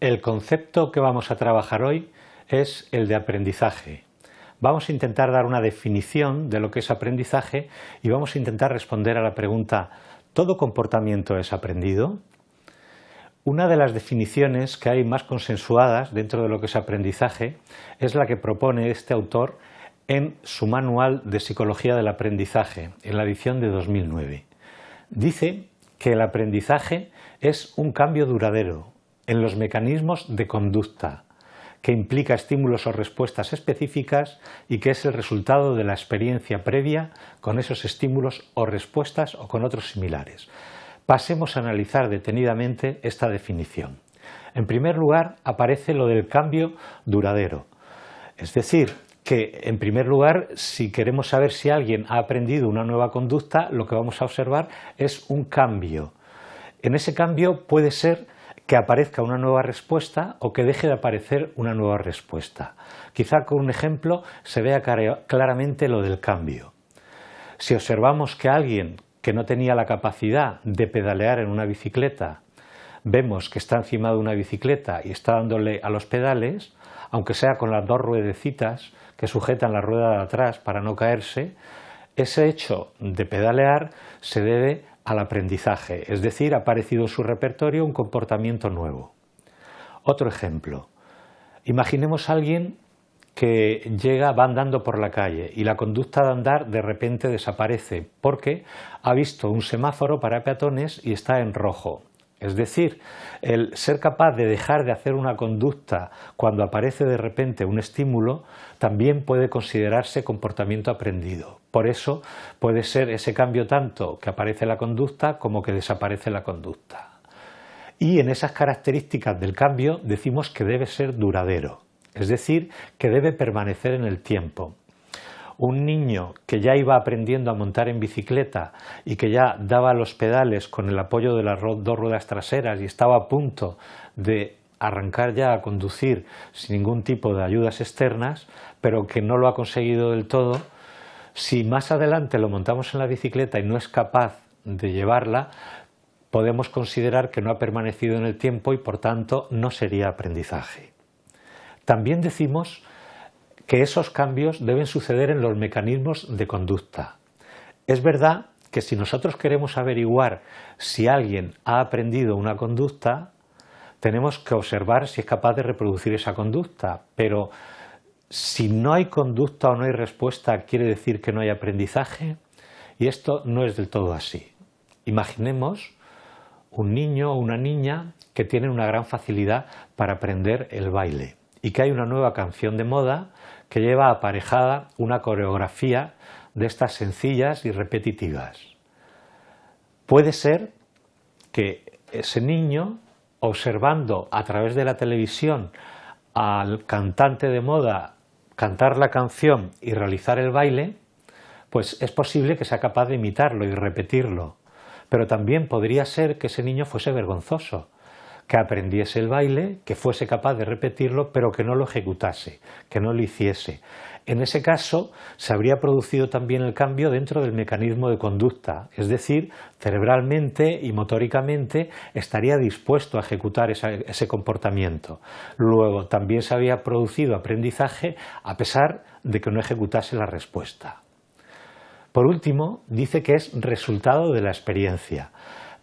El concepto que vamos a trabajar hoy es el de aprendizaje. Vamos a intentar dar una definición de lo que es aprendizaje y vamos a intentar responder a la pregunta ¿todo comportamiento es aprendido? Una de las definiciones que hay más consensuadas dentro de lo que es aprendizaje es la que propone este autor en su Manual de Psicología del Aprendizaje, en la edición de 2009. Dice que el aprendizaje es un cambio duradero en los mecanismos de conducta, que implica estímulos o respuestas específicas y que es el resultado de la experiencia previa con esos estímulos o respuestas o con otros similares. Pasemos a analizar detenidamente esta definición. En primer lugar, aparece lo del cambio duradero. Es decir, que en primer lugar, si queremos saber si alguien ha aprendido una nueva conducta, lo que vamos a observar es un cambio. En ese cambio puede ser que aparezca una nueva respuesta o que deje de aparecer una nueva respuesta. Quizá con un ejemplo se vea claramente lo del cambio. Si observamos que alguien que no tenía la capacidad de pedalear en una bicicleta, vemos que está encima de una bicicleta y está dándole a los pedales, aunque sea con las dos ruedecitas que sujetan la rueda de atrás para no caerse, ese hecho de pedalear se debe al aprendizaje, es decir, ha aparecido en su repertorio un comportamiento nuevo. Otro ejemplo, imaginemos a alguien que va andando por la calle y la conducta de andar de repente desaparece porque ha visto un semáforo para peatones y está en rojo. Es decir, el ser capaz de dejar de hacer una conducta cuando aparece de repente un estímulo también puede considerarse comportamiento aprendido. Por eso puede ser ese cambio tanto que aparece la conducta como que desaparece la conducta. Y en esas características del cambio decimos que debe ser duradero, es decir, que debe permanecer en el tiempo. Un niño que ya iba aprendiendo a montar en bicicleta y que ya daba los pedales con el apoyo de las dos ruedas traseras y estaba a punto de arrancar ya a conducir sin ningún tipo de ayudas externas, pero que no lo ha conseguido del todo, si más adelante lo montamos en la bicicleta y no es capaz de llevarla, podemos considerar que no ha permanecido en el tiempo y por tanto no sería aprendizaje. También decimos que esos cambios deben suceder en los mecanismos de conducta. Es verdad que si nosotros queremos averiguar si alguien ha aprendido una conducta, tenemos que observar si es capaz de reproducir esa conducta, pero si no hay conducta o no hay respuesta, ¿quiere decir que no hay aprendizaje? Y esto no es del todo así. Imaginemos un niño o una niña que tienen una gran facilidad para aprender el baile y que hay una nueva canción de moda que lleva aparejada una coreografía de estas sencillas y repetitivas. Puede ser que ese niño, observando a través de la televisión al cantante de moda cantar la canción y realizar el baile, pues es posible que sea capaz de imitarlo y repetirlo. Pero también podría ser que ese niño fuese vergonzoso, que aprendiese el baile, que fuese capaz de repetirlo, pero que no lo ejecutase, que no lo hiciese. En ese caso, se habría producido también el cambio dentro del mecanismo de conducta, es decir, cerebralmente y motóricamente estaría dispuesto a ejecutar ese comportamiento. Luego, también se había producido aprendizaje a pesar de que no ejecutase la respuesta. Por último, dice que es resultado de la experiencia.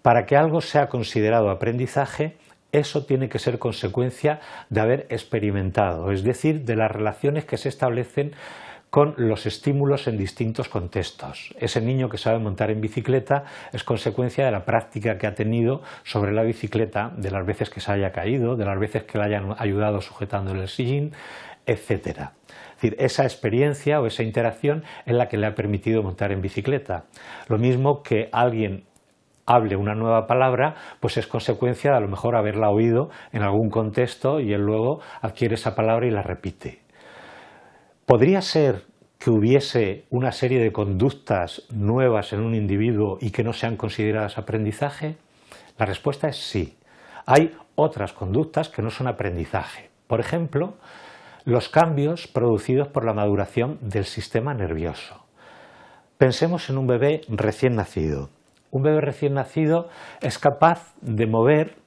Para que algo sea considerado aprendizaje, eso tiene que ser consecuencia de haber experimentado, es decir, de las relaciones que se establecen con los estímulos en distintos contextos. Ese niño que sabe montar en bicicleta es consecuencia de la práctica que ha tenido sobre la bicicleta, de las veces que se haya caído, de las veces que le hayan ayudado sujetándole el sillín, etc. Es decir, esa experiencia o esa interacción es la que le ha permitido montar en bicicleta. Lo mismo que alguien hable una nueva palabra, pues es consecuencia de a lo mejor haberla oído en algún contexto y él luego adquiere esa palabra y la repite. ¿Podría ser que hubiese una serie de conductas nuevas en un individuo y que no sean consideradas aprendizaje? La respuesta es sí. Hay otras conductas que no son aprendizaje. Por ejemplo, los cambios producidos por la maduración del sistema nervioso. Pensemos en un bebé recién nacido. Un bebé recién nacido es capaz de mover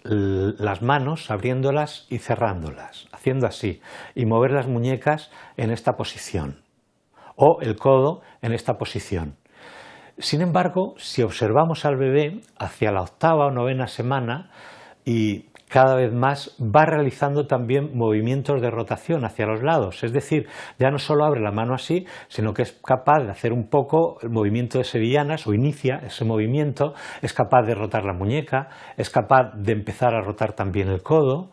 las manos abriéndolas y cerrándolas, haciendo así, y mover las muñecas en esta posición, o el codo en esta posición. Sin embargo, si observamos al bebé hacia la 8ª o 9ª semana y cada vez más va realizando también movimientos de rotación hacia los lados, es decir, ya no solo abre la mano así, sino que es capaz de hacer un poco el movimiento de sevillanas o inicia ese movimiento, es capaz de rotar la muñeca, es capaz de empezar a rotar también el codo.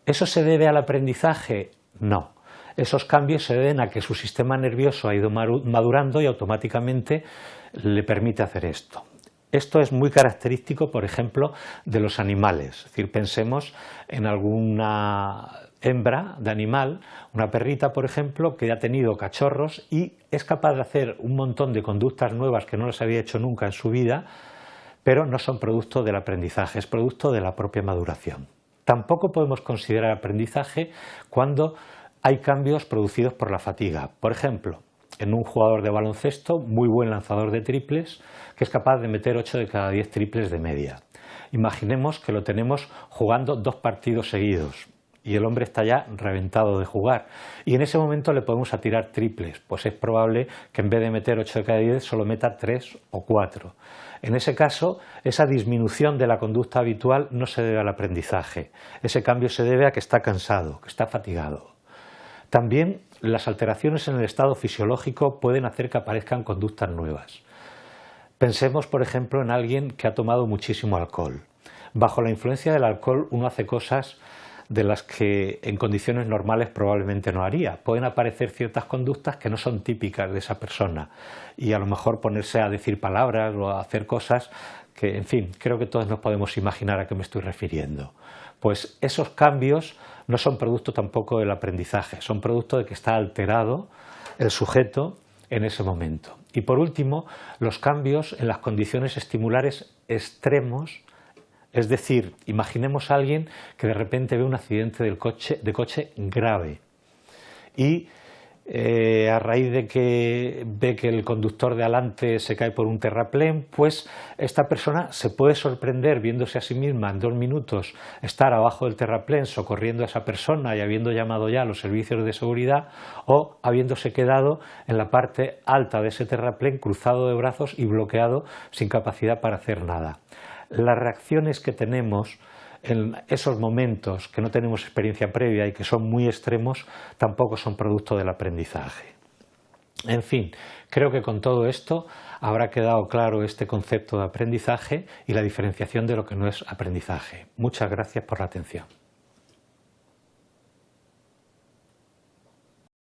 ¿Eso se debe al aprendizaje? No. Esos cambios se deben a que su sistema nervioso ha ido madurando y automáticamente le permite hacer esto. Esto es muy característico, por ejemplo, de los animales. Es decir, pensemos en alguna hembra de animal, una perrita, por ejemplo, que ha tenido cachorros y es capaz de hacer un montón de conductas nuevas que no las había hecho nunca en su vida, pero no son producto del aprendizaje, es producto de la propia maduración. Tampoco podemos considerar aprendizaje cuando hay cambios producidos por la fatiga. Por ejemplo, en un jugador de baloncesto, muy buen lanzador de triples, que es capaz de meter 8 de cada 10 triples de media. Imaginemos que lo tenemos jugando 2 partidos seguidos y el hombre está ya reventado de jugar y en ese momento le podemos tirar triples, pues es probable que en vez de meter 8 de cada 10 solo meta 3 o 4. En ese caso, esa disminución de la conducta habitual no se debe al aprendizaje, ese cambio se debe a que está cansado, que está fatigado. También las alteraciones en el estado fisiológico pueden hacer que aparezcan conductas nuevas. Pensemos, por ejemplo, en alguien que ha tomado muchísimo alcohol. Bajo la influencia del alcohol uno hace cosas de las que en condiciones normales probablemente no haría. Pueden aparecer ciertas conductas que no son típicas de esa persona y a lo mejor ponerse a decir palabras o a hacer cosas que, en fin, creo que todos nos podemos imaginar a qué me estoy refiriendo. Pues esos cambios no son producto tampoco del aprendizaje, son producto de que está alterado el sujeto en ese momento. Y por último, los cambios en las condiciones estimulares extremos, es decir, imaginemos a alguien que de repente ve un accidente de coche grave y a raíz de que ve que el conductor de adelante se cae por un terraplén, pues esta persona se puede sorprender viéndose a sí misma en 2 minutos estar abajo del terraplén socorriendo a esa persona y habiendo llamado ya a los servicios de seguridad o habiéndose quedado en la parte alta de ese terraplén cruzado de brazos y bloqueado sin capacidad para hacer nada. Las reacciones que tenemos en esos momentos que no tenemos experiencia previa y que son muy extremos tampoco son producto del aprendizaje. En fin, creo que con todo esto habrá quedado claro este concepto de aprendizaje y la diferenciación de lo que no es aprendizaje. Muchas gracias por la atención.